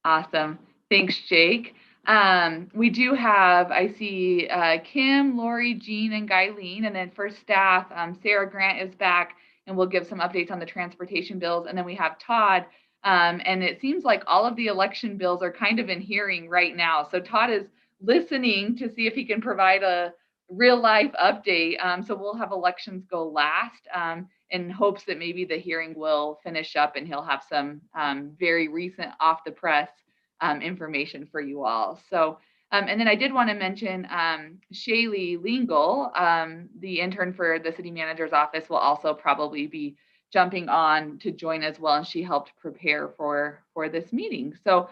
Awesome. Thanks, Jake. We do have, I see Kim, Lori, Jean, and Guyleen. And then for staff, Sarah Grant is back and we'll give some updates on the transportation bills. And then we have Todd. And it seems like all of the election bills are kind of in hearing right now. So Todd is listening to see if he can provide a real life update. So we'll have elections go last. In hopes that maybe the hearing will finish up and he'll have some very recent off the press information for you all. So, and then I did want to mention Shaylee Lingle, the intern for the city manager's office, will also probably be jumping on to join as well, and she helped prepare for this meeting. So,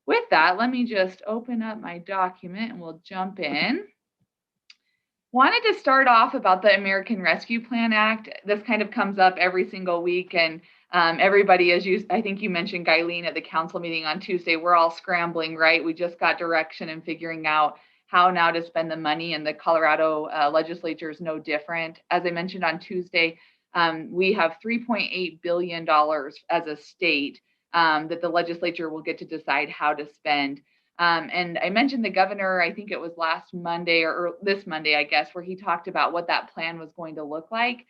with that, let me just open up my document and we'll jump in. Wanted to start off about the American Rescue Plan Act. This kind of comes up every single week, and everybody, as you, I think you mentioned, Guyleen, at the council meeting on Tuesday, we're all scrambling, right? We just got direction and figuring out how now to spend the money, and the Colorado legislature is no different. As I mentioned on Tuesday, we have $3.8 billion as a state that the legislature will get to decide how to spend. And I mentioned the governor, I think it was last Monday or this Monday, I guess, where he talked about what that plan was going to look like.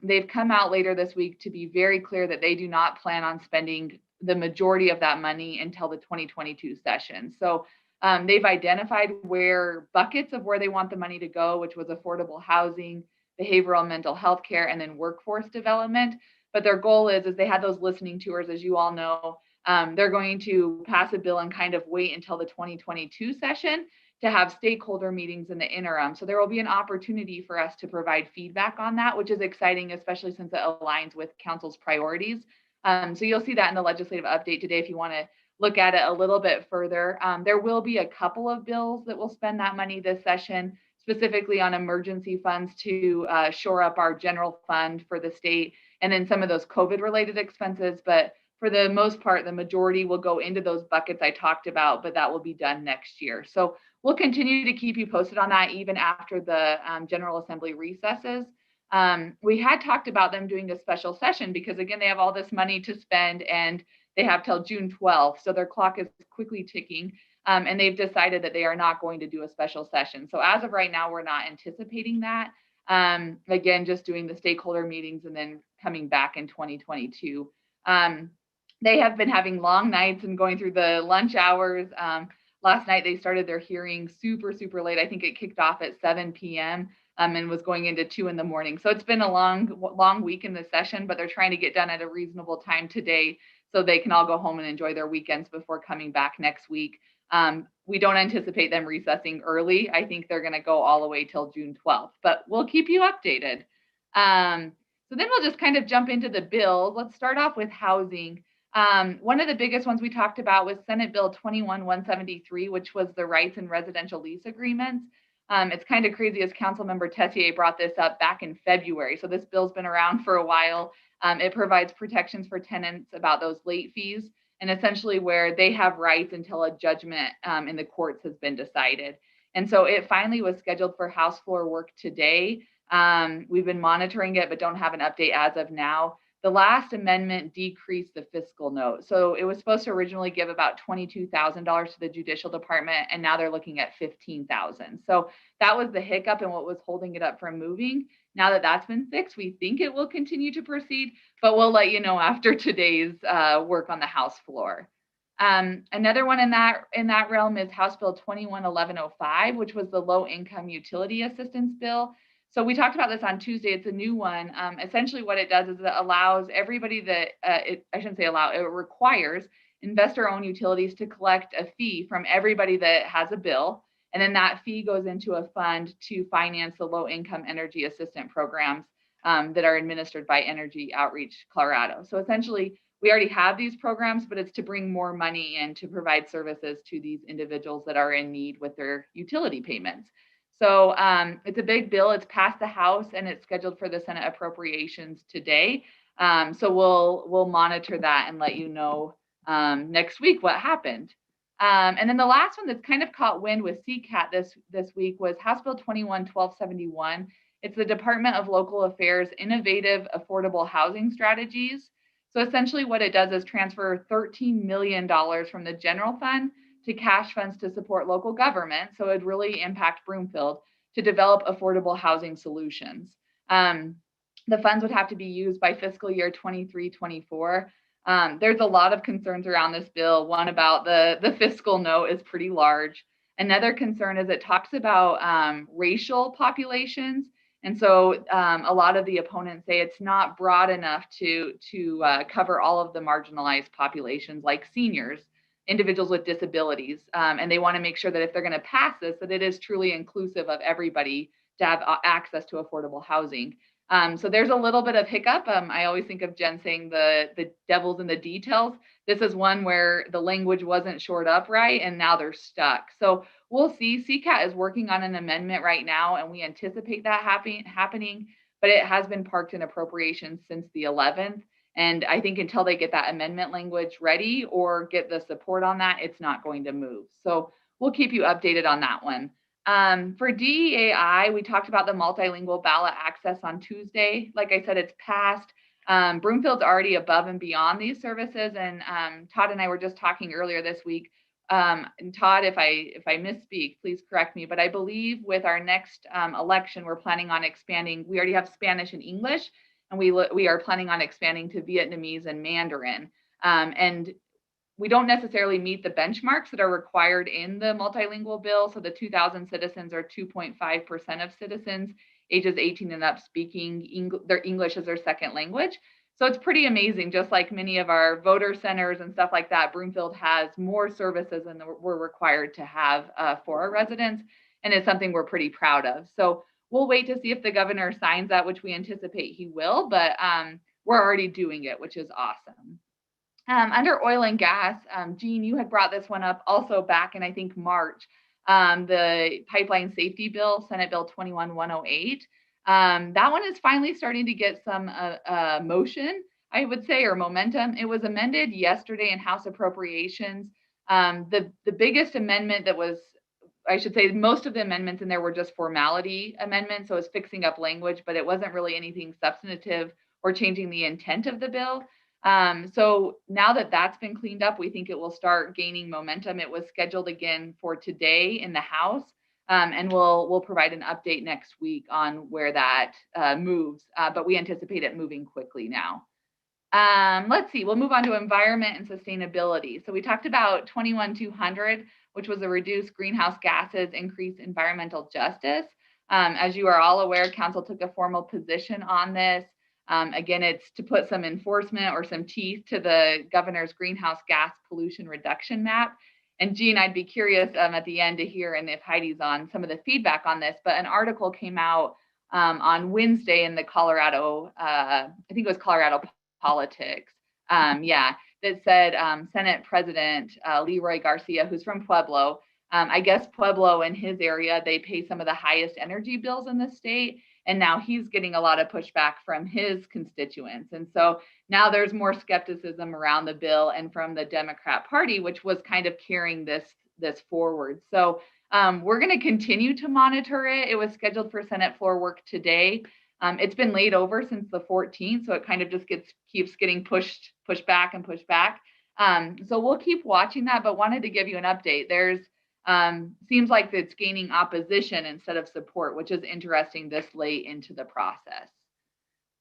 They've come out later this week to be very clear that they do not plan on spending the majority of that money until the 2022 session. So they've identified where buckets of where they want the money to go, which was affordable housing, behavioral and mental health care, and then workforce development. But their goal is they had those listening tours, as you all know, they're going to pass a bill and kind of wait until the 2022 session to have stakeholder meetings in the interim. So there will be an opportunity for us to provide feedback on that, which is exciting, especially since it aligns with council's priorities. So you'll see that in the legislative update today if you want to look at it a little bit further. There will be a couple of bills that will spend that money this session, specifically on emergency funds to shore up our general fund for the state, and then some of those COVID-related expenses. But for the most part, the majority will go into those buckets I talked about, but that will be done next year. So we'll continue to keep you posted on that even after the General Assembly recesses. We had talked about them doing a special session because, again, they have all this money to spend and they have till June 12th. So their clock is quickly ticking. And they've decided that they are not going to do a special session. So as of right now, we're not anticipating that. Again, just doing the stakeholder meetings and then coming back in 2022. They have been having long nights and going through the lunch hours. Last night, they started their hearing super, super late. I think it kicked off at 7 p.m. And was going into 2 in the morning. So it's been a long week in the session, but they're trying to get done at a reasonable time today so they can all go home and enjoy their weekends before coming back next week. We don't anticipate them recessing early. I think they're going to go all the way till June 12th, but we'll keep you updated. So then we'll just kind of jump into the bills. Let's start off with housing. One of the biggest ones we talked about was Senate Bill 21-173, which was the rights and residential lease agreements. It's kind of crazy as Councilmember Tessier brought this up back in February. So this bill's been around for a while. It provides protections for tenants about those late fees and essentially where they have rights until a judgment in the courts has been decided. And so it finally was scheduled for House floor work today. We've been monitoring it, but don't have an update as of now. The last amendment decreased the fiscal note. So it was supposed to originally give about $22,000 to the judicial department, and now they're looking at $15,000. So that was the hiccup and what was holding it up from moving. Now that that's been fixed, we think it will continue to proceed, but we'll let you know after today's work on the House floor. Another one in that realm is House Bill 21-1105, which was the low income utility assistance bill. So we talked about this on Tuesday. It's a new one. Essentially what it does is it allows everybody that, I shouldn't say allow, it requires investor-owned utilities to collect a fee from everybody that has a bill. And then that fee goes into a fund to finance the low-income energy assistance programs that are administered by Energy Outreach Colorado. So essentially, we already have these programs, but it's to bring more money in to provide services to these individuals that are in need with their utility payments. So it's a big bill. It's passed the House and it's scheduled for the Senate appropriations today. So we'll monitor that and let you know next week what happened. And then the last one that's kind of caught wind with CCAT this week was House Bill 21-1271. It's the Department of Local Affairs Innovative Affordable Housing Strategies. So essentially what it does is transfer $13 million from the general fund to cash funds to support local government. So it'd really impact Broomfield to develop affordable housing solutions. Um, the funds would have to be used by fiscal year 23-24. There's a lot of concerns around this bill. One about the fiscal note is pretty large. Another concern is it talks about racial populations. And so a lot of the opponents say it's not broad enough to cover all of the marginalized populations like seniors, individuals with disabilities. And they want to make sure that if they're going to pass this, that it is truly inclusive of everybody to have access to affordable housing. So there's a little bit of hiccup. I always think of Jen saying the devil's in the details. This is one where the language wasn't shored up right, and now they're stuck. So we'll see. CCAT is working on an amendment right now, and we anticipate that happening, but it has been parked in appropriations since the 11th. And I think until they get that amendment language ready or get the support on that, it's not going to move. So we'll keep you updated on that one. For DEAI, we talked about the multilingual ballot access on Tuesday. Like I said, it's passed. Broomfield's already above and beyond these services. And Todd and I were just talking earlier this week. And Todd, if I misspeak, please correct me. But I believe with our next election, we're planning on expanding. We already have Spanish and English, and we are planning on expanding to Vietnamese and Mandarin. And we don't necessarily meet the benchmarks that are required in the multilingual bill. So the 2,000 citizens are 2.5% of citizens ages 18 and up speaking their English as their second language. So it's pretty amazing. Just like many of our voter centers and stuff like that, Broomfield has more services than we're required to have for our residents. And it's something we're pretty proud of. So we'll wait to see if the governor signs that, which we anticipate he will, but we're already doing it, which is awesome. Under oil and gas, Jean, you had brought this one up also back in, I think, March, the pipeline safety bill, Senate Bill 21108. That one is finally starting to get some motion, I would say, or momentum. It was amended yesterday in House Appropriations. The biggest amendment that was, I should say, most of the amendments in there were just formality amendments. So it was fixing up language, but it wasn't really anything substantive or changing the intent of the bill. So now that that's been cleaned up, we think it will start gaining momentum. It was scheduled again for today in the House, and we'll provide an update next week on where that moves, but we anticipate it moving quickly now. Let's see, we'll move on to environment and sustainability. So we talked about 21200, which was a reduced greenhouse gases, increase environmental justice. As you are all aware, Council took a formal position on this. Again, it's to put some enforcement or some teeth to the governor's greenhouse gas pollution reduction map. And Jean, I'd be curious at the end to hear, and if Heidi's on, some of the feedback on this, but an article came out on Wednesday in the Colorado, I think it was Colorado Politics, that said Senate President Leroy Garcia, who's from Pueblo, I guess Pueblo in his area, they pay some of the highest energy bills in the state. And now he's getting a lot of pushback from his constituents. And so now there's more skepticism around the bill and from the Democrat Party, which was kind of carrying this forward. So we're going to continue to monitor it. It was scheduled for Senate floor work today. It's been laid over since the 14th, so it kind of just keeps getting pushed back. So we'll keep watching that, but wanted to give you an update. There's seems like it's gaining opposition instead of support, which is interesting this late into the process.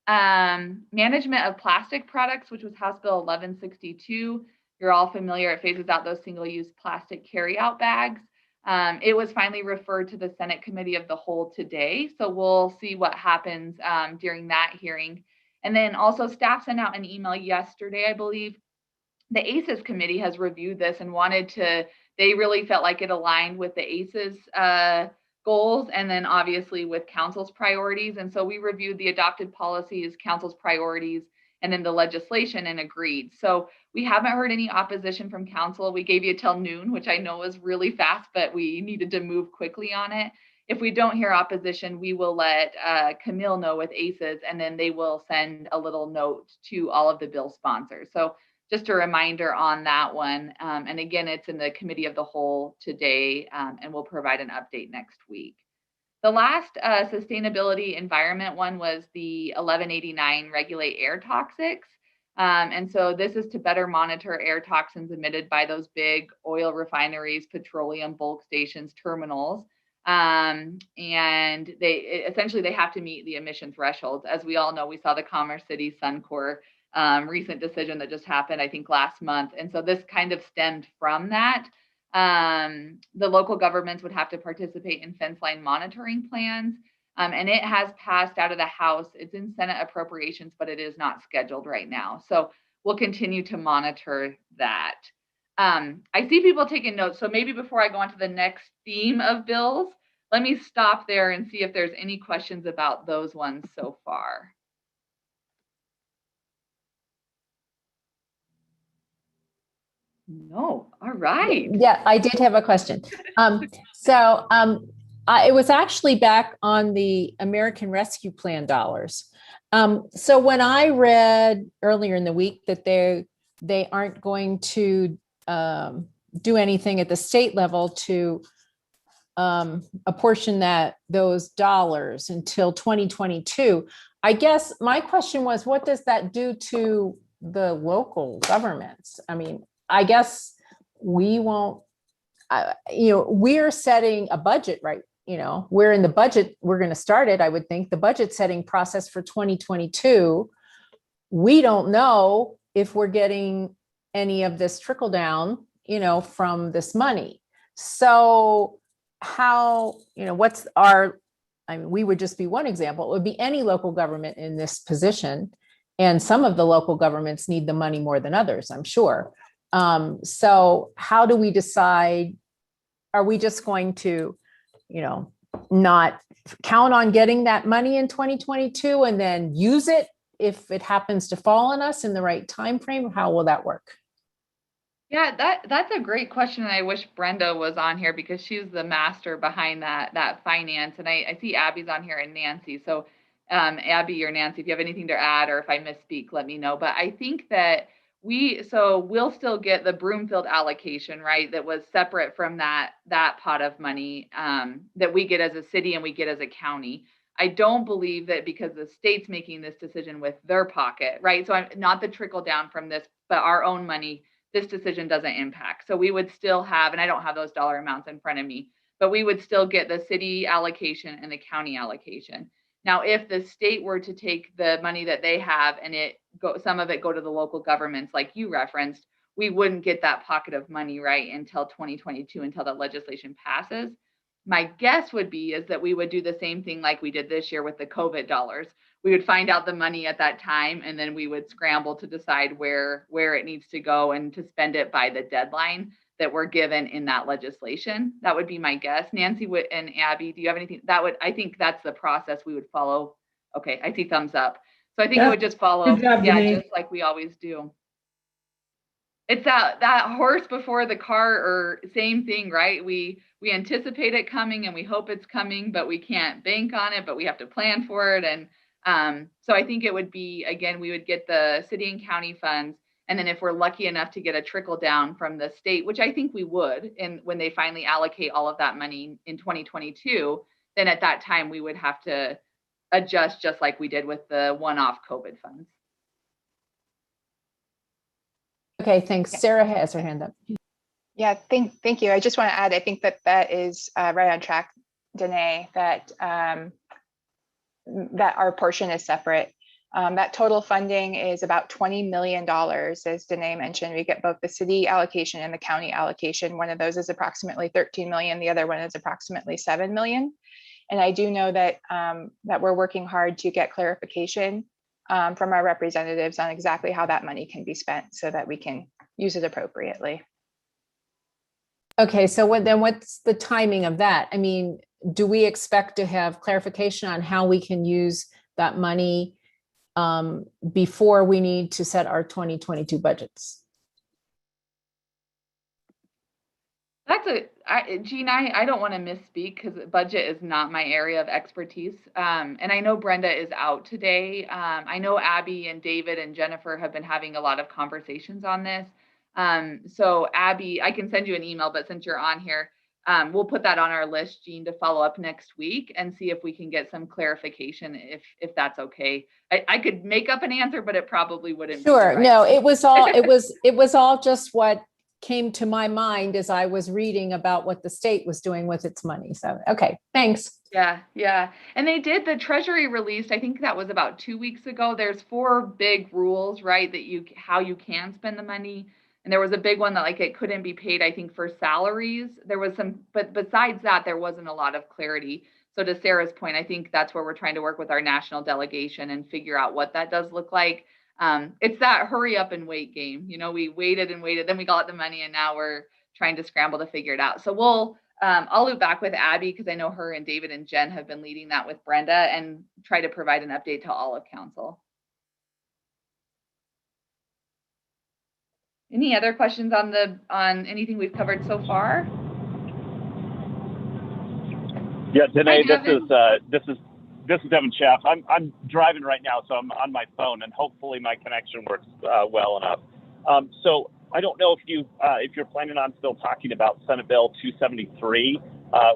Management of plastic products, which was House Bill 1162. You're all familiar. It phases out those single-use plastic carryout bags. It was finally referred to the Senate Committee of the Whole today. So we'll see what happens during that hearing. And then also staff sent out an email yesterday, I believe. The ACES committee has reviewed this and they really felt like it aligned with the ACES goals and then obviously with council's priorities. And so we reviewed the adopted policies, council's priorities, and then the legislation and agreed. So we haven't heard any opposition from council. We gave you till noon, which I know is really fast, but we needed to move quickly on it. If we don't hear opposition, we will let Camille know with ACES, and then they will send a little note to all of the bill sponsors. So just a reminder on that one. And again, it's in the Committee of the Whole today, and we'll provide an update next week. The last sustainability environment one was the 1189 regulate air toxics. And so this is to better monitor air toxins emitted by those big oil refineries, petroleum bulk stations, terminals. And essentially they have to meet the emission thresholds. As we all know, we saw the Commerce City Suncor recent decision that just happened, I think, last month. And so this kind of stemmed from that. The local governments would have to participate in fence line monitoring plans. And it has passed out of the House. It's in Senate appropriations, but it is not scheduled right now. So we'll continue to monitor that. I see people taking notes. So maybe before I go on to the next theme of bills, let me stop there and see if there's any questions about those ones so far. No. All right. Yeah, I did have a question. It was actually back on the American Rescue Plan dollars. So when I read earlier in the week that they aren't going to do anything at the state level to apportion those dollars until 2022, I guess my question was, what does that do to the local governments? I mean, I guess we won't, we're setting a budget, right? We're in the budget, we're going to start it, I would think, the budget setting process for 2022. We don't know if we're getting any of this trickle down, from this money. So how, we would just be one example. It would be any local government in this position. And some of the local governments need the money more than others, I'm sure. So how do we decide, are we just going to, not count on getting that money in 2022 and then use it if it happens to fall on us in the right time frame? How will that work? Yeah, that's a great question. And I wish Brenda was on here because she's the master behind that finance. And I see Abby's on here and Nancy. So Abby or Nancy, if you have anything to add or if I misspeak, let me know. But I think that we'll still get the Broomfield allocation, right? That was separate from that pot of money that we get as a city and we get as a county. I don't believe that because the state's making this decision with their pocket, right? So I'm not the trickle down from this, but our own money, this decision doesn't impact. So we would still have, and I don't have those dollar amounts in front of me, but we would still get the city allocation and the county allocation. Now, if the state were to take the money that they have and some of it go to the local governments, like you referenced, we wouldn't get that pocket of money, right, until 2022, until the legislation passes. My guess would be is that we would do the same thing like we did this year with the COVID dollars. We would find out the money at that time, and then we would scramble to decide where it needs to go and to spend it by the deadline that we're given in that legislation. That would be my guess. Nancy and Abby, do you have anything? I think that's the process we would follow. Okay, I see thumbs up. So I think it would just follow, just like we always do. It's that horse before the car, or same thing, right? We anticipate it coming and we hope it's coming, but we can't bank on it, but we have to plan for it. And so I think it would be, again, we would get the city and county funds. And then if we're lucky enough to get a trickle down from the state, which I think we would, and when they finally allocate all of that money in 2022, then at that time we would have to adjust just like we did with the one-off COVID funds. Okay, thanks. Sarah has her hand up. Yeah, thank you. I just want to add, I think that is right on track, Danae, that our portion is separate. That total funding is about $20 million, as Danae mentioned. We get both the city allocation and the county allocation. One of those is approximately 13 million. The other one is approximately 7 million. And I do know that that we're working hard to get clarification from our representatives on exactly how that money can be spent so that we can use it appropriately. Okay, so what's the timing of that? I mean, do we expect to have clarification on how we can use that money before we need to set our 2022 budgets? Jean, I don't want to misspeak because budget is not my area of expertise. And I know Brenda is out today. I know Abby and David and Jennifer have been having a lot of conversations on this. So Abby, I can send you an email, but since you're on here, we'll put that on our list, Jean, to follow up next week and see if we can get some clarification, if that's okay. I could make up an answer, but it probably wouldn't be Sure. right. No, it was all just what came to my mind as I was reading about what the state was doing with its money. So, okay, thanks. Yeah, yeah. And they did, the Treasury released, I think that was about 2 weeks ago. There's 4 big rules, right, that how you can spend the money. And there was a big one that like it couldn't be paid, I think, for salaries. There was some, but besides that, there wasn't a lot of clarity. So to Sarah's point, I think that's where we're trying to work with our national delegation and figure out what that does look like. It's that hurry up and wait game. You know, we waited and waited, then we got the money, and now we're trying to scramble to figure it out. So I'll loop back with Abby because I know her and David and Jen have been leading that with Brenda, and try to provide an update to all of council. Any other questions on anything we've covered so far? Yeah, Danae, Hi, this is Devin Schaff. I'm driving right now, so I'm on my phone, and hopefully my connection works well enough. So I don't know if you're planning on still talking about Senate Bill 273,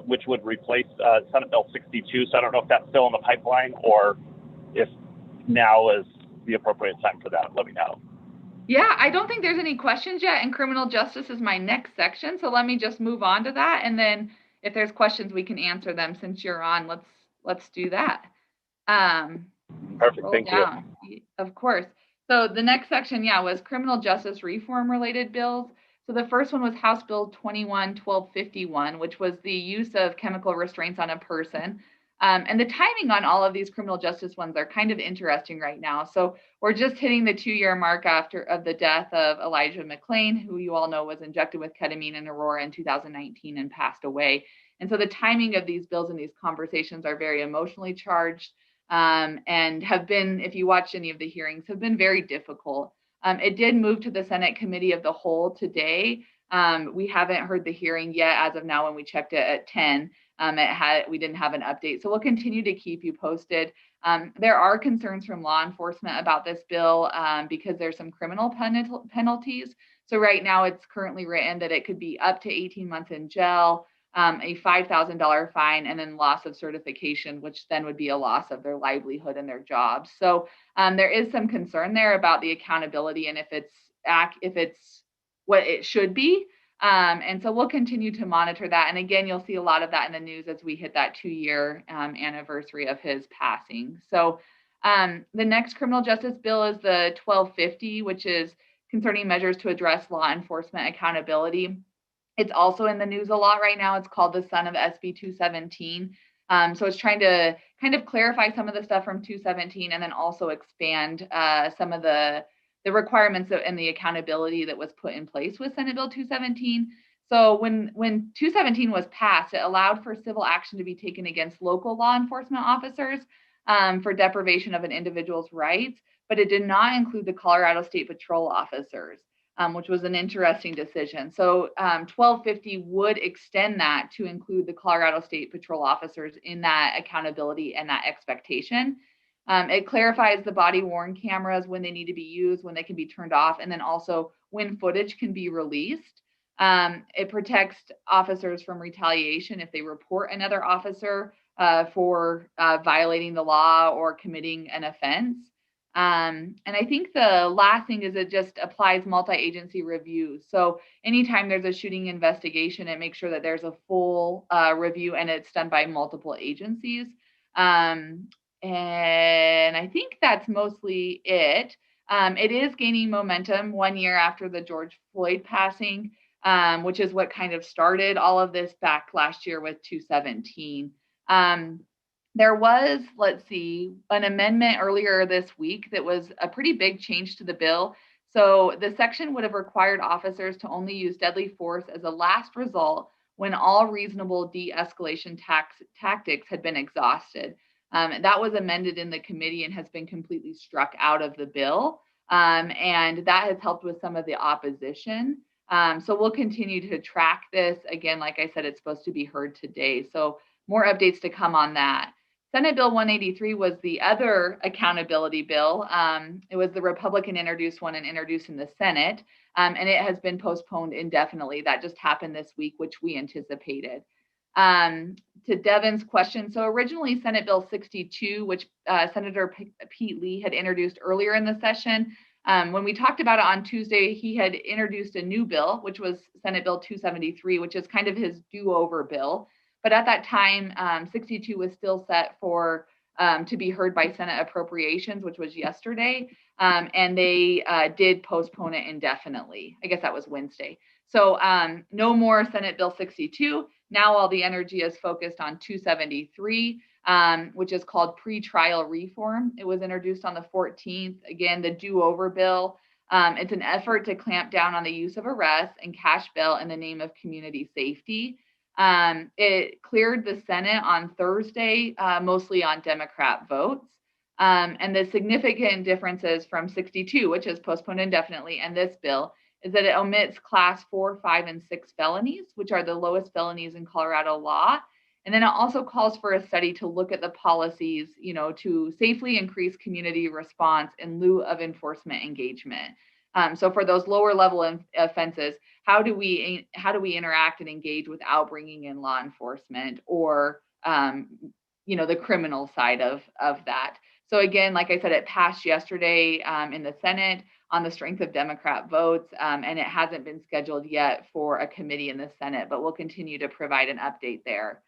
which would replace Senate Bill 62. So I don't know if that's still in the pipeline or if now is the appropriate time for that. Let me know. Yeah, I don't think there's any questions yet, and criminal justice is my next section. So let me just move on to that, and then if there's questions, we can answer them since you're on. Let's do that. Perfect. Thank you. Of course. So the next section, was criminal justice reform related bills. So the first one was House Bill 21-1251, which was the use of chemical restraints on a person. And the timing on all of these criminal justice ones are kind of interesting right now. So we're just hitting the 2-year mark of the death of Elijah McClain, who you all know was injected with ketamine in Aurora in 2019 and passed away. And so the timing of these bills and these conversations are very emotionally charged, and have been, if you watch any of the hearings, have been very difficult. It did move to the Senate Committee of the Whole today. We haven't heard the hearing yet as of now when we checked it at 10. We didn't have an update. So we'll continue to keep you posted. There are concerns from law enforcement about this bill because there's some criminal penalties. So right now it's currently written that it could be up to 18 months in jail, a $5,000 fine, and then loss of certification, which then would be a loss of their livelihood and their jobs. So there is some concern there about the accountability and if it's what it should be. And so we'll continue to monitor that. And again, you'll see a lot of that in the news as we hit that 2-year anniversary of his passing. So the next criminal justice bill is the 1250, which is concerning measures to address law enforcement accountability. It's also in the news a lot right now. It's called the son of SB 217. So it's trying to kind of clarify some of the stuff from 217 and then also expand some of the requirements and the accountability that was put in place with Senate Bill 217. So when 217 was passed, it allowed for civil action to be taken against local law enforcement officers for deprivation of an individual's rights, but it did not include the Colorado State Patrol officers, which was an interesting decision. So 1250 would extend that to include the Colorado State Patrol officers in that accountability and that expectation. It clarifies the body-worn cameras, when they need to be used, when they can be turned off, and then also when footage can be released. It protects officers from retaliation if they report another officer for violating the law or committing an offense. And I think the last thing is it just applies multi-agency reviews. So anytime there's a shooting investigation, it makes sure that there's a full review and it's done by multiple agencies. And I think that's mostly it. It is gaining momentum 1 year after the George Floyd passing, which is what kind of started all of this back last year with 217. There was, an amendment earlier this week that was a pretty big change to the bill. So the section would have required officers to only use deadly force as a last result when all reasonable de-escalation tactics had been exhausted. That was amended in the committee and has been completely struck out of the bill. And that has helped with some of the opposition. So we'll continue to track this. Again, like I said, it's supposed to be heard today. So more updates to come on that. Senate Bill 183 was the other accountability bill. It was the Republican introduced one and introduced in the Senate, and it has been postponed indefinitely. That just happened this week, which we anticipated. To Devin's question, so originally Senate Bill 62, which Senator Pete Lee had introduced earlier in the session, when we talked about it on Tuesday, he had introduced a new bill, which was Senate Bill 273, which is kind of his do-over bill. But at that time, 62 was still set for to be heard by Senate Appropriations, which was yesterday, and they did postpone it indefinitely. I guess that was Wednesday. So no more Senate Bill 62. Now all the energy is focused on 273, which is called pretrial reform. It was introduced on the 14th. Again, the do-over bill. It's an effort to clamp down on the use of arrest and cash bail in the name of community safety. It cleared the Senate on Thursday, mostly on Democrat votes. And the significant differences from 62, which is postponed indefinitely, and this bill is that it omits class 4, 5, and 6 felonies, which are the lowest felonies in Colorado law. And then it also calls for a study to look at the policies, to safely increase community response in lieu of enforcement engagement. So for those lower level offenses, how do we interact and engage without bringing in law enforcement or, the criminal side of that? So again, like I said, it passed yesterday in the Senate on the strength of Democrat votes, and it hasn't been scheduled yet for a committee in the Senate, but we'll continue to provide an update there.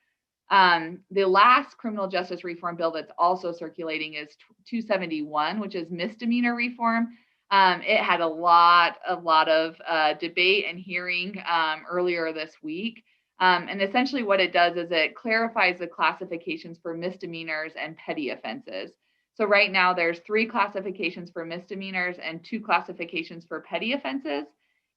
The last criminal justice reform bill that's also circulating is 271, which is misdemeanor reform. It had a lot of debate and hearing earlier this week. And essentially what it does is it clarifies the classifications for misdemeanors and petty offenses. So right now there's 3 classifications for misdemeanors and 2 classifications for petty offenses.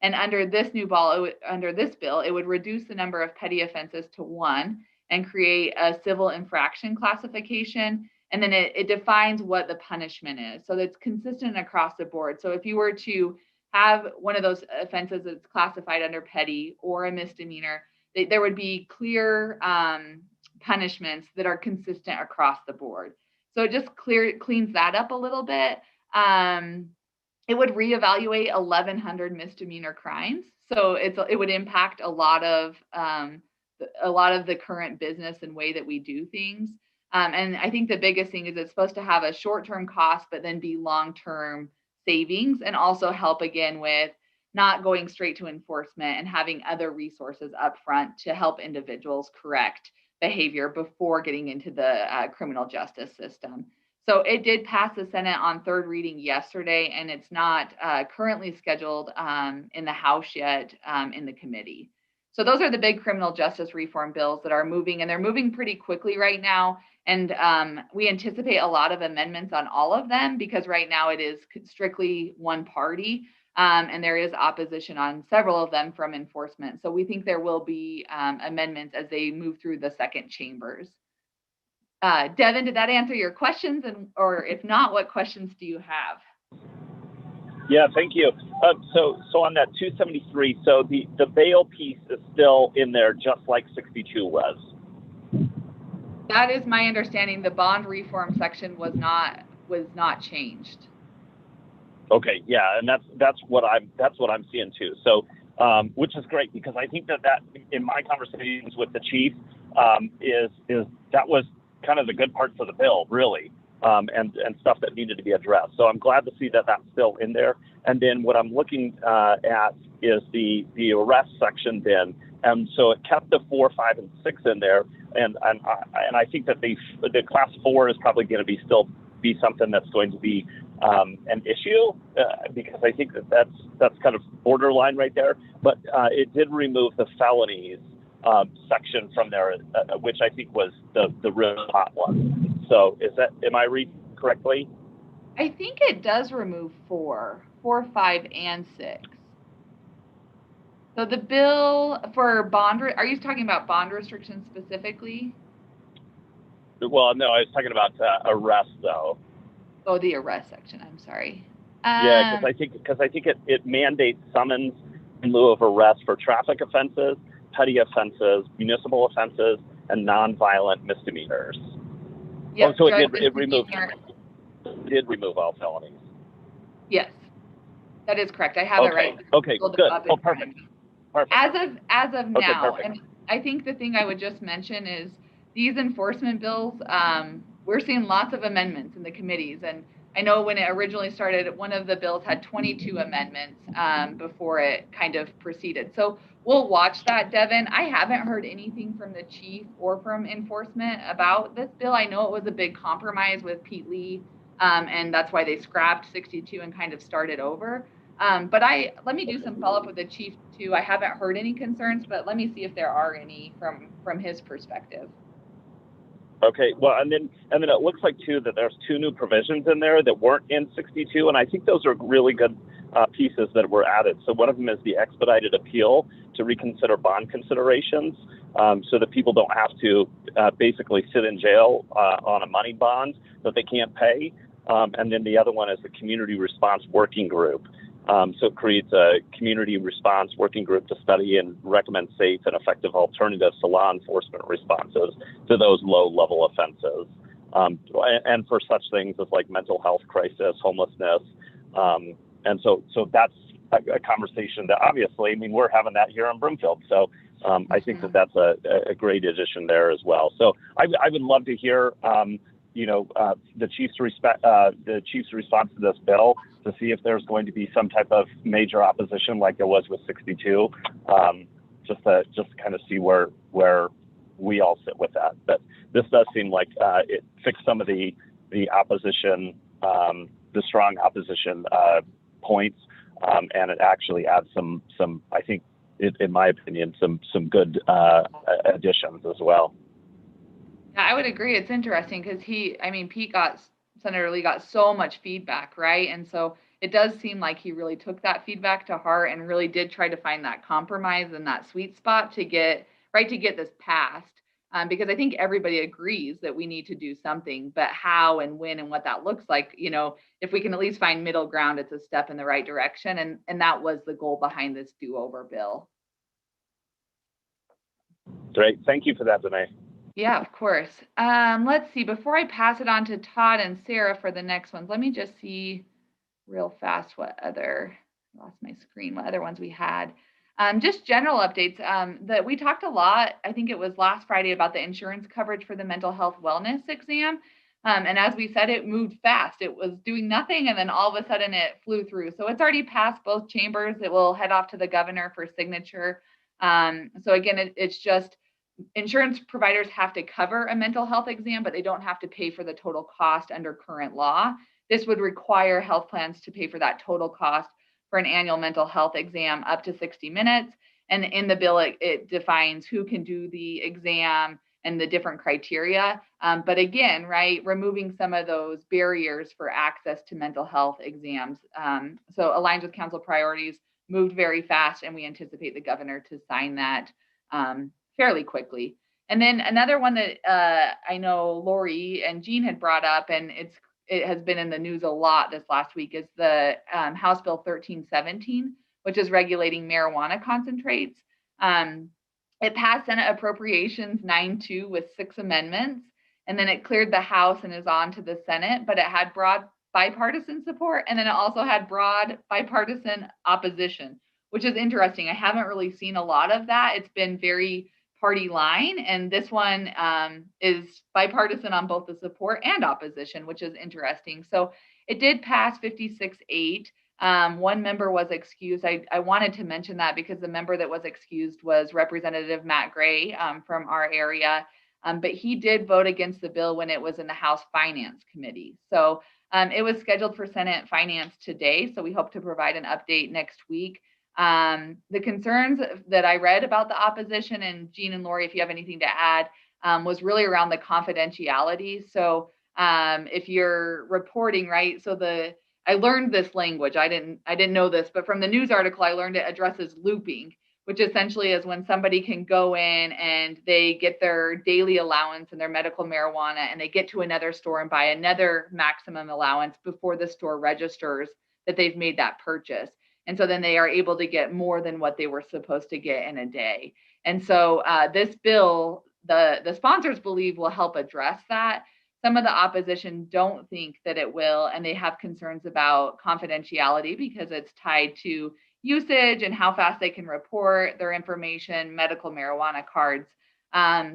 And under this bill, it would reduce the number of petty offenses to 1 and create a civil infraction classification. And then it defines what the punishment is. So that's consistent across the board. So if you were to have one of those offenses that's classified under petty or a misdemeanor, there would be clear punishments that are consistent across the board. So it just cleans that up a little bit. It would reevaluate 1,100 misdemeanor crimes. So it would impact a lot of the current business and way that we do things. And I think the biggest thing is it's supposed to have a short-term cost, but then be long-term savings, and also help again with not going straight to enforcement and having other resources up front to help individuals correct behavior before getting into the criminal justice system. So it did pass the Senate on 3rd reading yesterday, and it's not currently scheduled in the House yet in the committee. So those are the big criminal justice reform bills that are moving, and they're moving pretty quickly right now. And we anticipate a lot of amendments on all of them because right now it is strictly one party, and there is opposition on several of them from enforcement. So we think there will be amendments as they move through the second chambers. Devin, did that answer your questions? Or if not, what questions do you have? Yeah, thank you. So on that 273, so the bail piece is still in there, just like 62 was. That is my understanding. The bond reform section was not changed. Okay, yeah, and that's what I'm seeing too. So, which is great because I think that in my conversations with the chief is that was kind of the good parts of the bill, really. And stuff that needed to be addressed. So I'm glad to see that that's still in there. And then what I'm looking at is the arrest section then. And so it kept the 4, 5, and 6 in there. And I think that the class 4 is probably going to still be something that's going to be an issue because I think that's kind of borderline right there. But it did remove the felonies section from there, which I think was the real hot one. So am I reading correctly? I think it does remove 4, 5, and 6. So the bill for bond, are you talking about bond restrictions specifically? Well, no, I was talking about arrest though. Oh, the arrest section. I'm sorry. Yeah, because I think it mandates summons in lieu of arrest for traffic offenses, petty offenses, municipal offenses, and nonviolent misdemeanors. Yep, so drug it removed, misdemeanor. did remove all felonies. Yes, that is correct. I have it Okay, right. okay, Pulled it good. up Oh, in front of perfect, me. perfect. As of Okay, now, perfect. and I think the thing I would just mention is these enforcement bills, we're seeing lots of amendments in the committees. And I know when it originally started, one of the bills had 22 amendments before it kind of proceeded. So we'll watch that, Devin. I haven't heard anything from the chief or from enforcement about this bill. I know it was a big compromise with Pete Lee, and that's why they scrapped 62 and kind of started over. But let me do some follow up with the chief too. I haven't heard any concerns, but let me see if there are any from his perspective. Okay, well, and then it looks like too that there's 2 new provisions in there that weren't in 62, and I think those are really good pieces that were added. So one of them is the expedited appeal to reconsider bond considerations, so that people don't have to basically sit in jail on a money bond that they can't pay. And then the other one is the community response working group. So it creates a community response working group to study and recommend safe and effective alternatives to law enforcement responses to those low-level offenses, and for such things as like mental health crisis, homelessness, and so that's a conversation that obviously, I mean, we're having that here in Broomfield. So I think that that's a great addition there as well. So I would love to hear the chief's response to this bill, to see if there's going to be some type of major opposition like there was with 62, just to kind of see where we all sit with that. But this does seem like it fixed some of the opposition, the strong opposition points, and it actually adds some I think, in my opinion, some good additions as well. Yeah, I would agree. It's interesting because Senator Lee got so much feedback, right? And so it does seem like he really took that feedback to heart and really did try to find that compromise and that sweet spot to get this passed. Because I think everybody agrees that we need to do something, but how and when and what that looks like, if we can at least find middle ground, it's a step in the right direction. And that was the goal behind this do-over bill. Great. Thank you for that, Danae. Yeah, of course. Let's see. Before I pass it on to Todd and Sarah for the next ones, let me just see real fast I lost my screen, what other ones we had. Just general updates that we talked a lot, I think it was last Friday, about the insurance coverage for the mental health wellness exam. And as we said, it moved fast. It was doing nothing, and then all of a sudden it flew through. So it's already passed both chambers. It will head off to the governor for signature. So again, it's just insurance providers have to cover a mental health exam, but they don't have to pay for the total cost under current law. This would require health plans to pay for that total cost for an annual mental health exam up to 60 minutes. And in the bill, it defines who can do the exam and the different criteria. But again, right, removing some of those barriers for access to mental health exams. So aligns with council priorities, moved very fast, and we anticipate the governor to sign that fairly quickly. And then another one that I know Lori and Jean had brought up, and it has been in the news a lot this last week, is the House Bill 1317, which is regulating marijuana concentrates. It passed Senate Appropriations 9-2 with 6 amendments, and then it cleared the House and is on to the Senate, but it had broad bipartisan support, and then it also had broad bipartisan opposition, which is interesting. I haven't really seen a lot of that. It's been very party line, and this one is bipartisan on both the support and opposition, which is interesting. So it did pass 56-8. One member was excused. I wanted to mention that because the member that was excused was Representative Matt Gray from our area, but he did vote against the bill when it was in the House Finance Committee. So it was scheduled for Senate Finance today, so we hope to provide an update next week. The concerns that I read about the opposition, and Jean and Lori, if you have anything to add, was really around the confidentiality. So if you're reporting, right, I learned this language. I didn't know this, but from the news article, I learned it addresses looping, which essentially is when somebody can go in and they get their daily allowance and their medical marijuana, and they get to another store and buy another maximum allowance before the store registers that they've made that purchase. And so then they are able to get more than what they were supposed to get in a day. And so this bill, the sponsors believe, will help address that. some of the opposition don't think that it will, and they have concerns about confidentiality because it's tied to usage and how fast they can report their information, medical marijuana cards.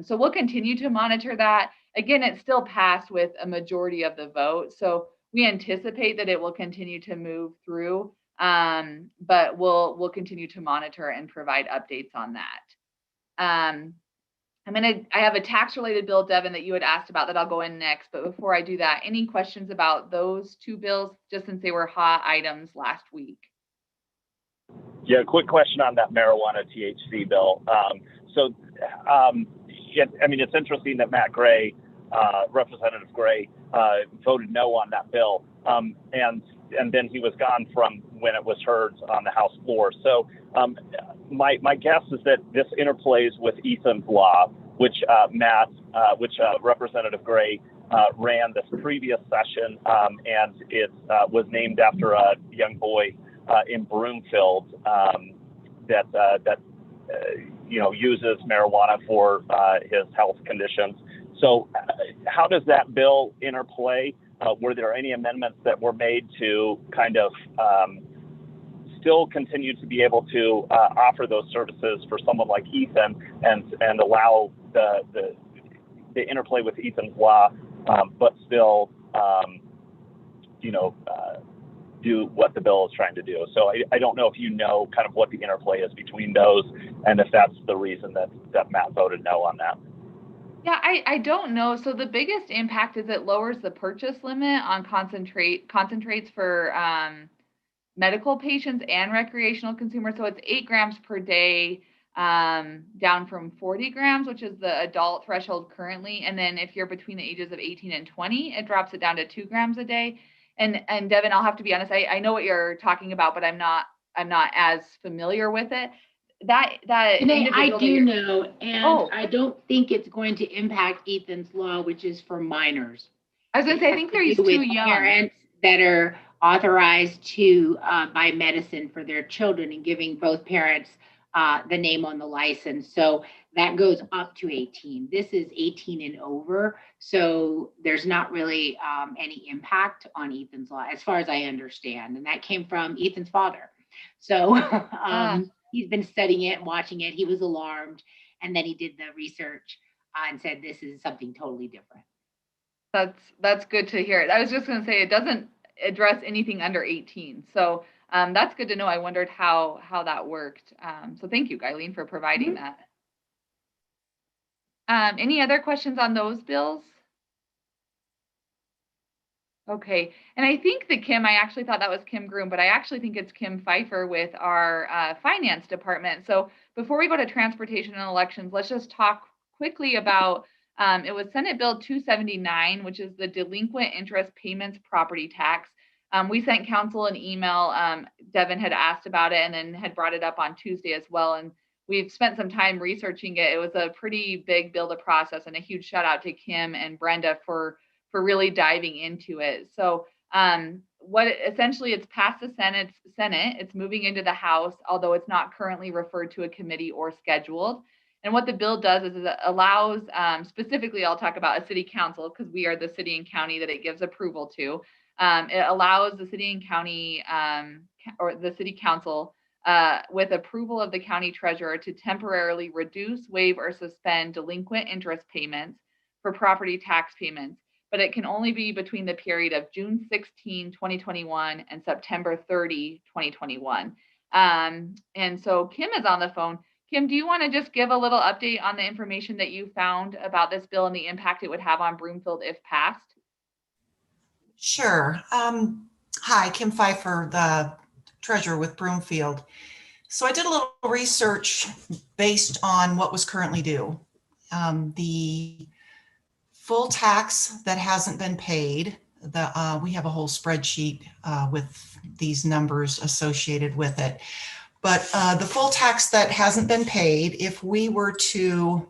So we'll continue to monitor that. Again, it still passed with a majority of the vote. So we anticipate that it will continue to move through, but we'll continue to monitor and provide updates on that. I have a tax related bill, Devin, that you had asked about that I'll go in next. But before I do that, any questions about those two bills, just since they were hot items last week? Yeah, quick question on that marijuana THC bill. It's interesting that Matt Gray, Representative Gray, voted no on that bill, and then he was gone from when it was heard on the House floor. So my guess is that this interplays with Ethan's Law, which Representative Gray ran this previous session, and it was named after a young boy in Broomfield that uses marijuana for his health conditions. So how does that bill interplay? Were there any amendments that were made to kind of still continue to be able to offer those services for someone like Ethan and allow the interplay with Ethan's Law, but still do what the bill is trying to do? So I don't know if you know kind of what the interplay is between those, and if that's the reason that Matt voted no on that. Yeah, I don't know. So the biggest impact is it lowers the purchase limit on concentrates for medical patients and recreational consumers. So it's 8 grams per day, down from 40 grams, which is the adult threshold currently. And then if you're between the ages of 18 and 20, it drops it down to 2 grams a day. And Devin, I'll have to be honest, I know what you're talking about, but I'm not as familiar with it. I do know, and I don't think it's going to impact Ethan's Law, which is for minors. I was going to say, I think they're too young. Parents that are authorized to buy medicine for their children and giving both parents the name on the license. So that goes up to 18. This is 18 and over. So there's not really any impact on Ethan's Law, as far as I understand. And that came from Ethan's father. So he's been studying it and watching it. He was alarmed. And then he did the research and said, this is something totally different. That's good to hear. I was just going to say, it doesn't address anything under 18. So that's good to know. I wondered how that worked. So thank you, Guyleen, for providing that. Any other questions on those bills? Okay, and I think I actually thought that was Kim Groom, but I actually think it's Kim Pfeiffer with our finance department. So before we go to transportation and elections, let's just talk quickly about, it was Senate Bill 279, which is the delinquent interest payments property tax. We sent council an email. Devin had asked about it and then had brought it up on Tuesday as well. And we've spent some time researching it. It was a pretty big bill to process, and a huge shout out to Kim and Brenda for really diving into it. So essentially it's passed the Senate, it's moving into the House, although it's not currently referred to a committee or scheduled. And what the bill does is it allows, specifically I'll talk about a city council because we are the city and county that it gives approval to. It allows the city and county or the city council with approval of the county treasurer to temporarily reduce, waive, or suspend delinquent interest payments for property tax payments. But it can only be between the period of June 16, 2021 and September 30, 2021. And so Kim is on the phone. Kim, do you want to just give a little update on the information that you found about this bill and the impact it would have on Broomfield if passed? Sure. Hi, Kim Pfeiffer, the treasurer with Broomfield. So I did a little research based on what was currently due. The full tax that hasn't been paid, we have a whole spreadsheet with these numbers associated with it. But the full tax that hasn't been paid, if we were to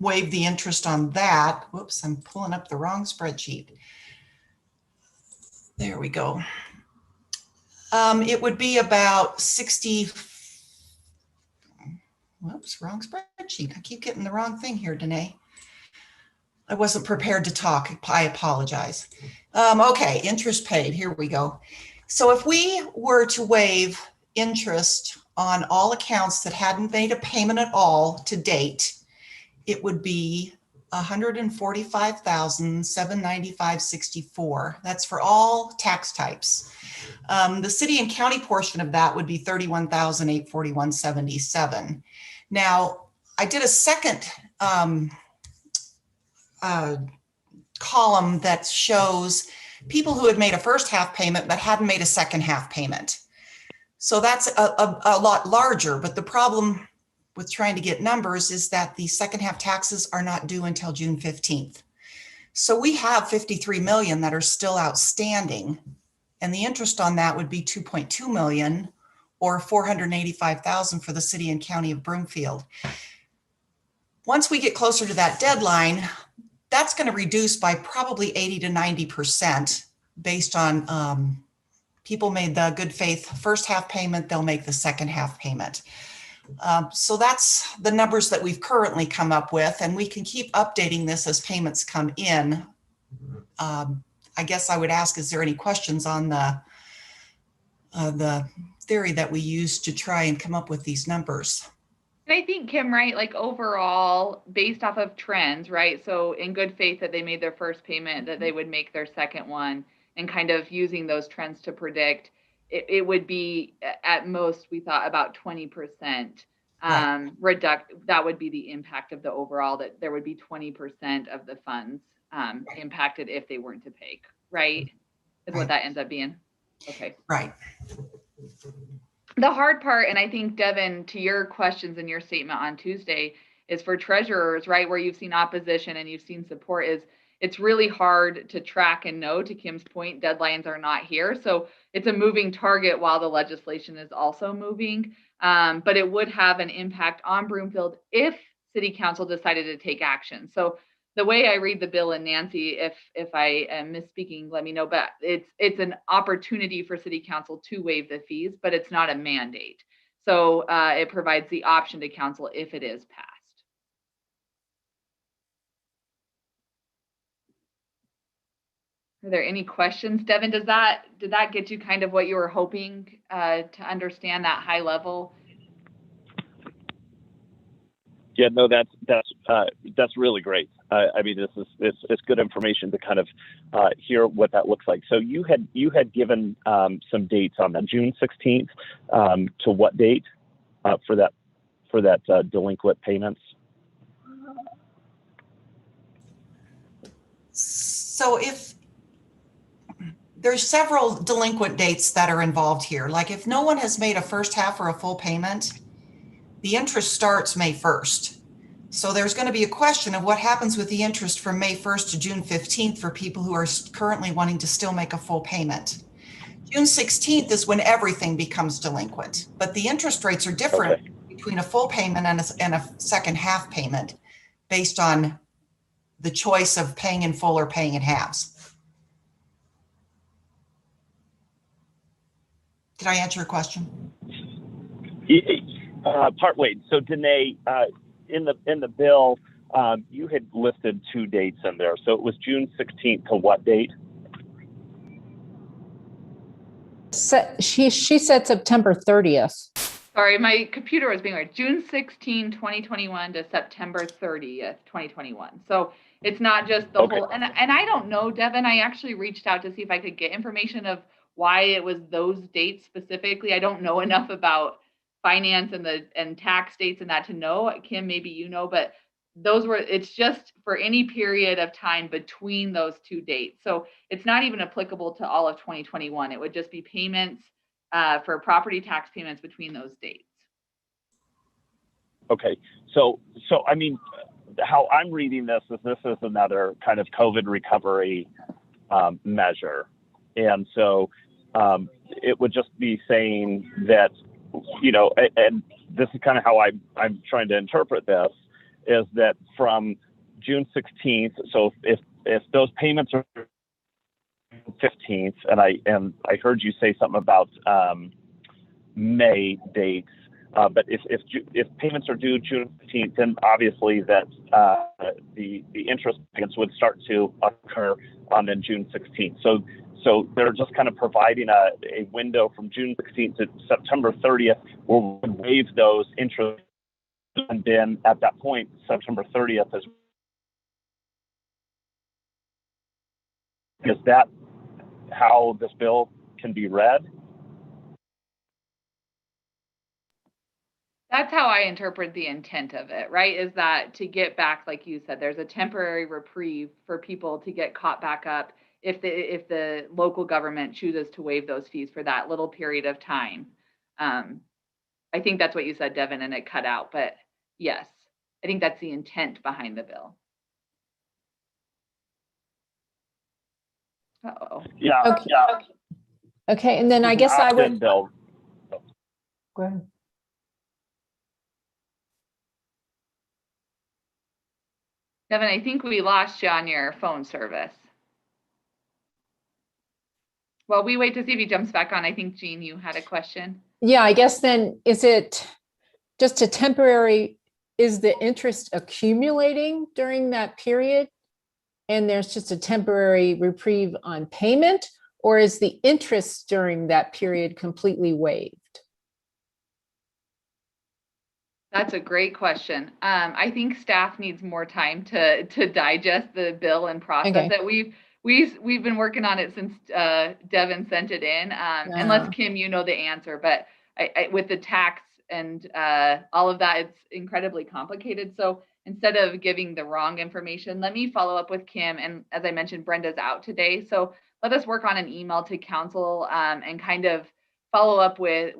waive the interest on that, whoops, I'm pulling up the wrong spreadsheet. There we go. It would be about 60, whoops, wrong spreadsheet. I keep getting the wrong thing here, Danae. I wasn't prepared to talk. I apologize. Okay, interest paid. Here we go. So if we were to waive interest on all accounts that hadn't made a payment at all to date, it would be $145,795.64. That's for all tax types. The city and county portion of that would be $31,841.77. Now, I did a second column that shows people who had made a first half payment but hadn't made a second half payment. So that's a lot larger, but the problem with trying to get numbers is that the second half taxes are not due until June 15th. So we have 53 million that are still outstanding, and the interest on that would be 2.2 million or 485,000 for the city and county of Broomfield. Once we get closer to that deadline, that's going to reduce by probably 80 to 90% based on people made the good faith first half payment, they'll make the second half payment. So that's the numbers that we've currently come up with, and we can keep updating this as payments come in. I guess I would ask, is there any questions on the theory that we use to try and come up with these numbers? And I think, Kim, right, like overall, based off of trends, right? So in good faith that they made their first payment, that they would make their second one, and kind of using those trends to predict, it would be at most, we thought about 20% that would be the impact of the overall, that there would be 20% of the funds impacted if they weren't to pay, right? Is what that ends up being. Okay. Right. The hard part, and I think, Devin, to your questions and your statement on Tuesday, is for treasurers, right, where you've seen opposition and you've seen support, is it's really hard to track and know. To Kim's point, deadlines are not here. So it's a moving target while the legislation is also moving. But it would have an impact on Broomfield if City Council decided to take action. So the way I read the bill, and Nancy, if I am misspeaking, let me know, but it's an opportunity for City Council to waive the fees, but it's not a mandate. So it provides the option to council if it is passed. Are there any questions, Devin? Did that get you kind of what you were hoping to understand, that high level? Yeah, no, that's really great. I mean, it's good information to kind of hear what that looks like. So you had given some dates on that June 16th to what date for that delinquent payments? So if there's several delinquent dates that are involved here, like if no one has made a first half or a full payment, the interest starts May 1st. So there's going to be a question of what happens with the interest from May 1st to June 15th for people who are currently wanting to still make a full payment. June 16th is when everything becomes delinquent, but the interest rates are different between a full payment and a second half payment based on the choice of paying in full or paying in halves. Did I answer your question? Partway. So Danae, in the bill, you had listed two dates in there. So it was June 16th to what date? She said September 30th. Sorry, my computer was being weird. June 16, 2021 to September 30th, 2021. So it's not just the whole, and I don't know, Devin, I actually reached out to see if I could get information of why it was those dates specifically. I don't know enough about finance and tax dates and that to know. Kim, maybe you know, but it's just for any period of time between those two dates. So it's not even applicable to all of 2021. It would just be payments for property tax payments between those dates. Okay. So I mean, how I'm reading this is another kind of COVID recovery measure. And so it would just be saying that, you know, and this is kind of how I'm trying to interpret this, is that from June 16th, so if those payments are 15th, and I heard you say something about May dates, But if payments are due June 15th, then obviously that the interest payments would start to occur on then June 16th. So they're just kind of providing a window from June 16th to September 30th where we would waive those interest, and then at that point, September 30th is that how this bill can be read? That's how I interpret the intent of it, right? Is that to get back, like you said, there's a temporary reprieve for people to get caught back up if the local government chooses to waive those fees for that little period of time. I think that's what you said, Devin, and it cut out, but yes, I think that's the intent behind the bill. Uh-oh. Yeah. Okay. Yeah. Okay, and then I guess I would. Bill. Go ahead. Devin, I think we lost you on your phone service. Well, we wait to see if he jumps back on. I think, Jean, you had a question. Yeah, I guess then is it just a temporary, is the interest accumulating during that period? And there's just a temporary reprieve on payment, or is the interest during that period completely waived? That's a great question. I think staff needs more time to digest the bill and process Okay. it. We've been working on it since Devin sent it in. Unless Kim, you know the answer, but I with the tax and all of that, it's incredibly complicated. So instead of giving the wrong information, let me follow up with Kim. And as I mentioned, Brenda's out today, so let us work on an email to council and kind of follow up with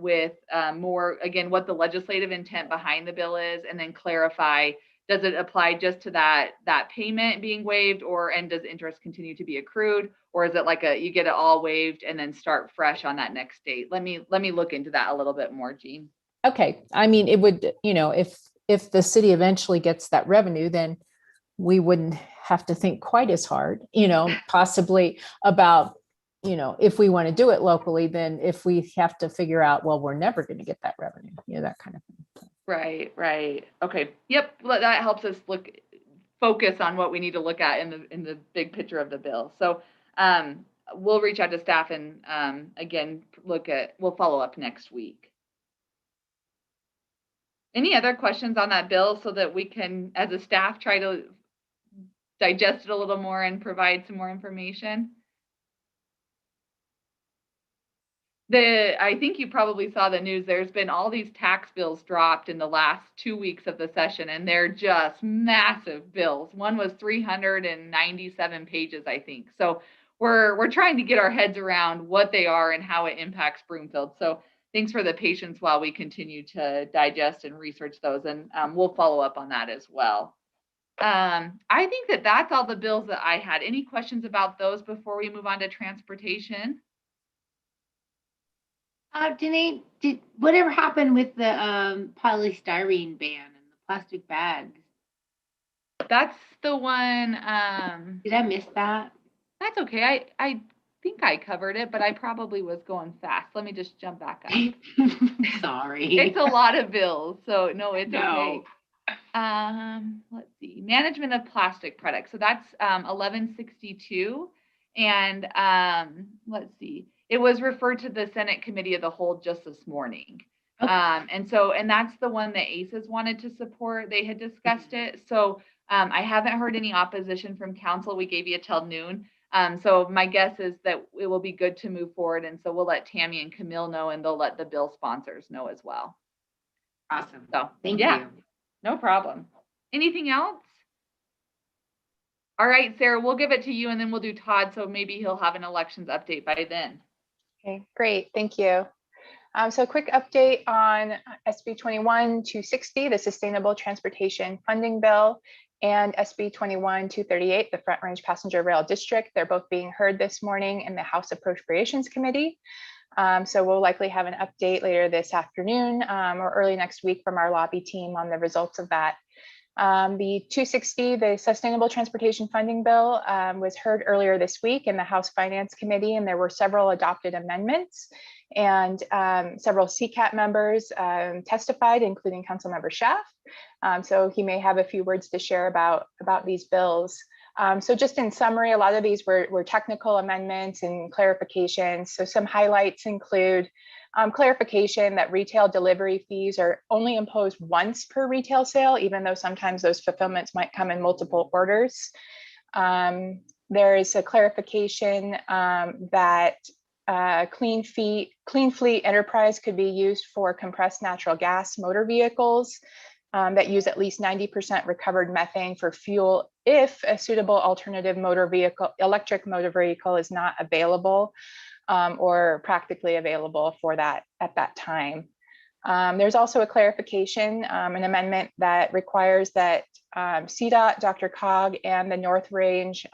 more, again, what the legislative intent behind the bill is, and then clarify, does it apply just to that payment being waived, and does interest continue to be accrued, or is it like you get it all waived and then start fresh on that next date? Let me look into that a little bit more, Jean. Okay, I mean, it would, if the city eventually gets that revenue, then we wouldn't have to think quite as hard, possibly about, if we want to do it locally, then if we have to figure out, well, we're never going to get that revenue, that kind of thing. Right. Okay. Yep. Well, that helps us focus on what we need to look at in the big picture of the bill. So we'll reach out to staff and again, we'll follow up next week. Any other questions on that bill so that we can, as a staff, try to digest it a little more and provide some more information? I think you probably saw the news. There's been all these tax bills dropped in the last 2 weeks of the session, and they're just massive bills. One was 397 pages, I think. So we're trying to get our heads around what they are and how it impacts Broomfield. So thanks for the patience while we continue to digest and research those, and we'll follow up on that as well. I think that's all the bills that I had. Any questions about those before we move on to transportation? Danae, did whatever happened with the polystyrene ban and the plastic bags? That's the one. Did I miss that? That's okay. I think I covered it, but I probably was going fast. Let me just jump back up. Sorry. It's a lot of bills, so no, it's No. okay. Let's see. Management of plastic products. So that's 1162, and let's see. It was referred to the Senate Committee of the Whole just this morning. Okay. And that's the one that ACES wanted to support. They had discussed it. So I haven't heard any opposition from council. We gave you till noon. So my guess is that it will be good to move forward. And so we'll let Tammy and Camille know, and they'll let the bill sponsors know as well. Awesome. So Thank yeah, you. no problem. Anything else? All right, Sarah, we'll give it to you, and then we'll do Todd. So maybe he'll have an elections update by then. Okay, great. Thank you. So quick update on SB 21-260, the Sustainable Transportation Funding Bill, and SB 21-238, the Front Range Passenger Rail District. They're both being heard this morning in the House Appropriations Committee. So we'll likely have an update later this afternoon or early next week from our lobby team on the results of that. The 260, the Sustainable Transportation Funding Bill, was heard earlier this week in the House Finance Committee, and there were several adopted amendments, and several CCAT members testified, including Councilmember Schaaf. So he may have a few words to share about these bills. So just in summary, a lot of these were technical amendments and clarifications. So some highlights include clarification that retail delivery fees are only imposed once per retail sale, even though sometimes those fulfillments might come in multiple orders. There is a clarification that Clean Fleet Enterprise could be used for compressed natural gas motor vehicles that use at least 90% recovered methane for fuel if a suitable alternative electric motor vehicle is not available or practically available for that at that time. There's also a clarification, an amendment that requires that CDOT, DRCOG, and the North Range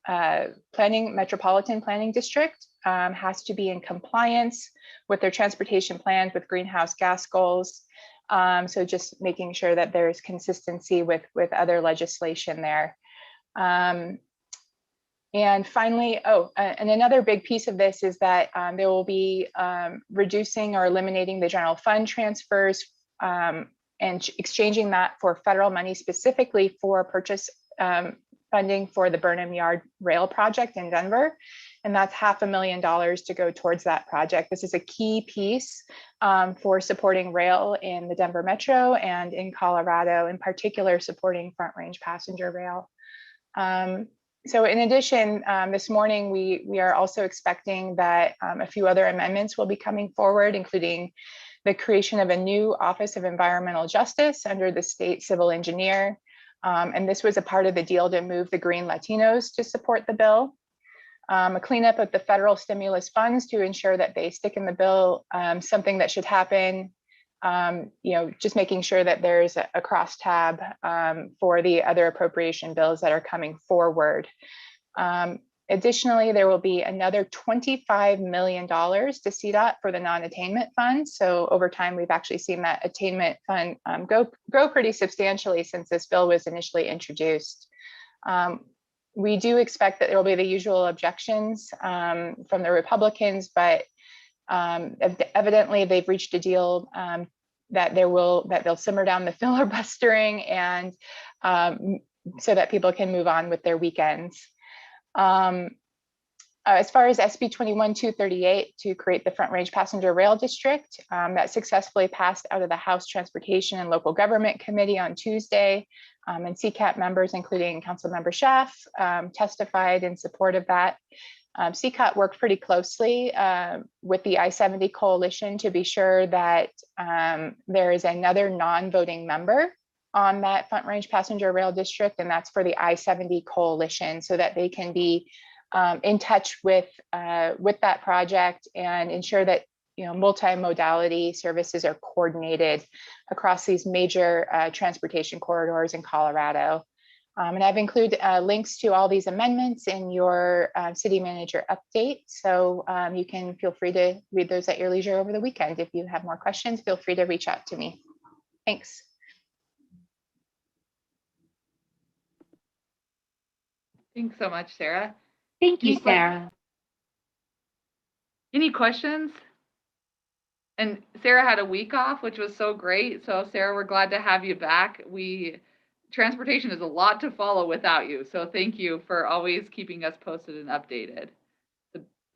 Metropolitan Planning District has to be in compliance with their transportation plans with greenhouse gas goals. So just making sure that there's consistency with other legislation there. And finally, and another big piece of this is that they will be reducing or eliminating the general fund transfers and exchanging that for federal money specifically for purchase funding for the Burnham Yard Rail project in Denver. And that's $500,000 to go towards that project. This is a key piece for supporting rail in the Denver Metro and in Colorado, in particular supporting Front Range passenger rail. So in addition, this morning, we are also expecting that a few other amendments will be coming forward, including the creation of a new Office of Environmental Justice under the state civil engineer. And this was a part of the deal to move the Green Latinos to support the bill. A cleanup of the federal stimulus funds to ensure that they stick in the bill, something that should happen. Just making sure that there's a crosstab for the other appropriation bills that are coming forward. Additionally, there will be another $25 million to CDOT for the non-attainment fund. So over time, we've actually seen that attainment fund grow pretty substantially since this bill was initially introduced. We do expect that there will be the usual objections from the Republicans, but evidently they've reached a deal that they'll simmer down the filibustering and so that people can move on with their weekends. As far as SB 21-238 to create the Front Range Passenger Rail District, that successfully passed out of the House Transportation and Local Government Committee on Tuesday, and CCAT members, including Councilmember Schaaf, testified in support of that. CCAT worked pretty closely with the I-70 coalition to be sure that there is another non-voting member on that Front Range Passenger Rail District, and that's for the I-70 coalition, so that they can be in touch with that project and ensure that multimodality services are coordinated across these major transportation corridors in Colorado. And I've included links to all these amendments in your city manager update. So you can feel free to read those at your leisure over the weekend. If you have more questions, feel free to reach out to me. Thanks. Thanks so much, Sarah. Thank you, Sarah. Any questions? And Sarah had a week off, which was so great. So Sarah, we're glad to have you back. Transportation is a lot to follow without you. So thank you for always keeping us posted and updated.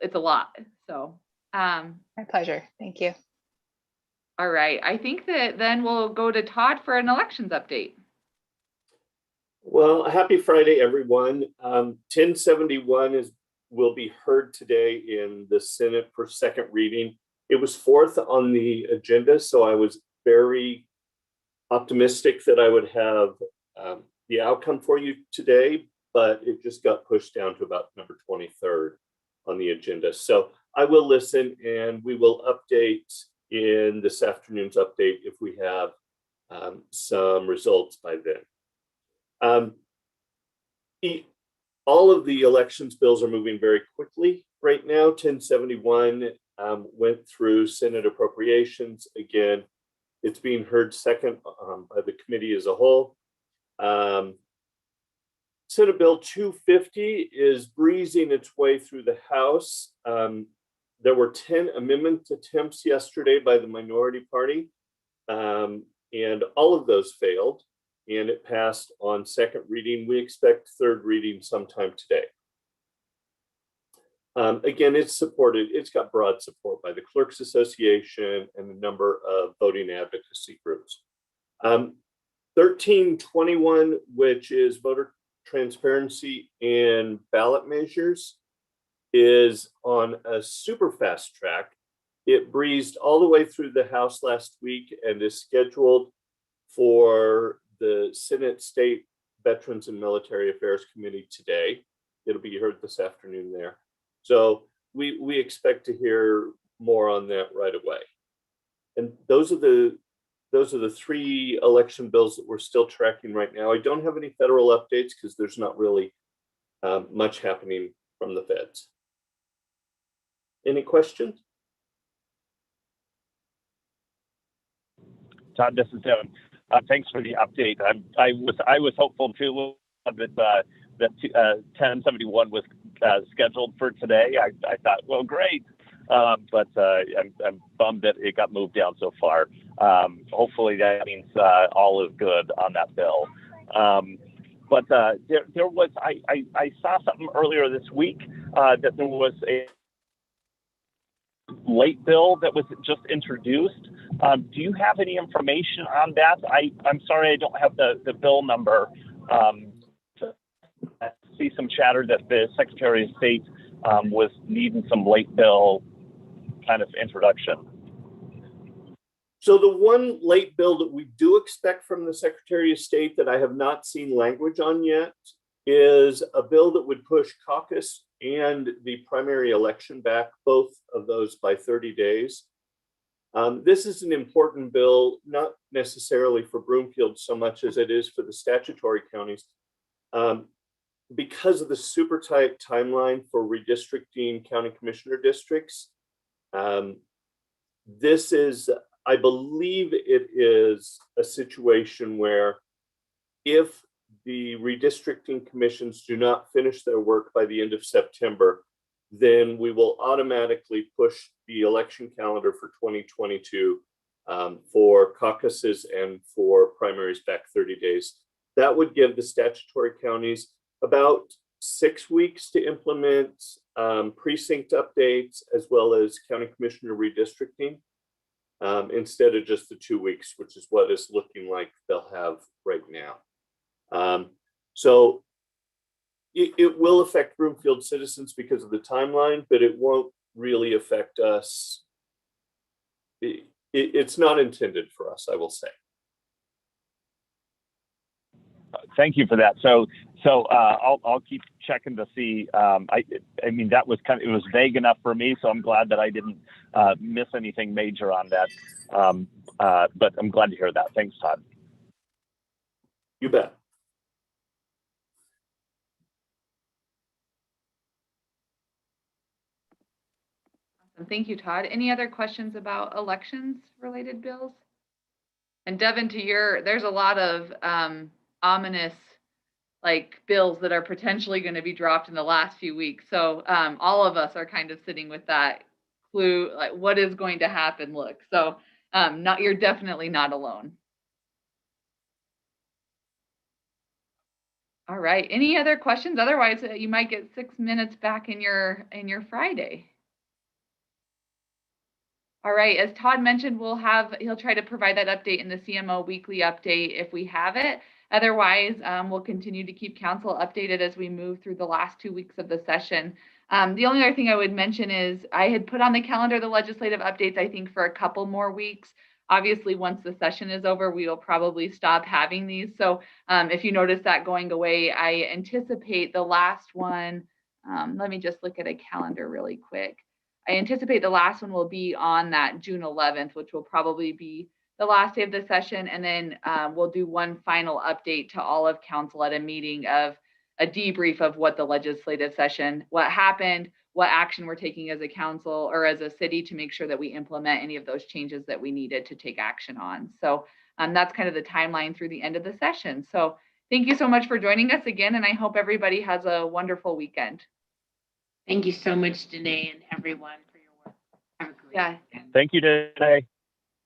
It's a lot. So my pleasure. Thank you. All right. I think that then we'll go to Todd for an elections update. Well, happy Friday, everyone. 1071 will be heard today in the Senate for second reading. It was fourth on the agenda, so I was very optimistic that I would have the outcome for you today, but it just got pushed down to about number 23rd on the agenda. So I will listen, and we will update in this afternoon's update if we have some results by then. All of the elections bills are moving very quickly right now. 1071 went through Senate appropriations. Again, it's being heard second by the committee as a whole. Senate Bill 250 is breezing its way through the House. There were 10 amendment attempts yesterday by the minority party, and all of those failed, and it passed on second reading. We expect third reading sometime today. Again, it's got broad support by the Clerks Association and a number of voting advocacy groups. 1321, which is voter transparency and ballot measures, is on a super fast track. It breezed all the way through the House last week and is scheduled for the Senate State Veterans and Military Affairs Committee today. It'll be heard this afternoon there. So we expect to hear more on that right away. And those are the three election bills that we're still tracking right now. I don't have any federal updates because there's not really much happening from the feds. Any questions? Todd, this is Devin. Thanks for the update. I was hopeful too that 1071 was scheduled for today. I thought, well, great, but I'm bummed that it got moved down so far. Hopefully that means all is good on that bill. But there was I saw something earlier this week that there was a late bill that was just introduced. Do you have any information on that? I'm sorry, I don't have the bill number. I see some chatter that the Secretary of State was needing some late bill kind of introduction. So the one late bill that we do expect from the Secretary of State that I have not seen language on yet is a bill that would push caucus and the primary election back, both of those by 30 days. This is an important bill, not necessarily for Broomfield so much as it is for the statutory counties. Because of the super tight timeline for redistricting county commissioner districts, this is, I believe it is a situation where if the redistricting commissions do not finish their work by the end of September, then we will automatically push the election calendar for 2022 for caucuses and for primaries back 30 days. That would give the statutory counties about 6 weeks to implement precinct updates as well as county commissioner redistricting instead of just the 2 weeks, which is what is looking like they'll have right now. So it will affect Broomfield citizens because of the timeline, but it won't really affect us. It's not intended for us, I will say. Thank you for that. So I'll keep checking to see. I mean, that was it was vague enough for me, so I'm glad that I didn't miss anything major on that. But I'm glad to hear that. Thanks, Todd. You bet. Awesome. Thank you, Todd. Any other questions about elections related bills? And Devin, there's a lot of ominous bills that are potentially going to be dropped in the last few weeks. So all of us are kind of sitting with that clue, like what is going to happen look. So you're definitely not alone. All right. Any other questions? Otherwise, you might get 6 minutes back in your Friday. All right. As Todd mentioned, he'll try to provide that update in the CMO weekly update if we have it. Otherwise, we'll continue to keep council updated as we move through the last 2 weeks of the session. The only other thing I would mention is I had put on the calendar the legislative updates, I think, for a couple more weeks. Obviously, once the session is over, we will probably stop having these. So if you notice that going away, I anticipate the last one. Let me just look at a calendar really quick. I anticipate the last one will be on that June 11th, which will probably be the last day of the session. And then we'll do one final update to all of council at a meeting of a debrief of what the legislative session, what happened, what action we're taking as a council or as a city to make sure that we implement any of those changes that we needed to take action on. So that's kind of the timeline through the end of the session. So Thank you so much for joining us again, and I hope everybody has a wonderful weekend. Thank you so much, Danae, and everyone for your work. Have a great Yeah. weekend. Thank you today.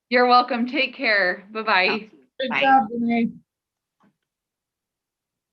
You're welcome. Take care. Bye-bye. Talk to you. Bye. Danae.